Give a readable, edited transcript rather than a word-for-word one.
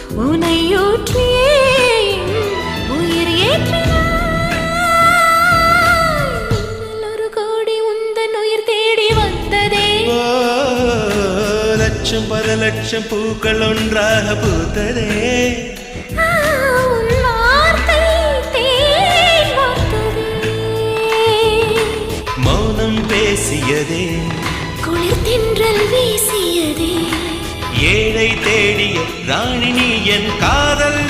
உனையூற்றியே உயிர் ஏற்றினாய் ஒரு கோடி உந்தன் உயிர் தேடி வந்ததே லட்சம் பல லட்சம் பூக்கள் ஒன்றாக பூத்ததே மௌனம் பேசியதே குளிர் தென்றல் வீசியதே ஏழை தேடிய ராணினி என் காதல்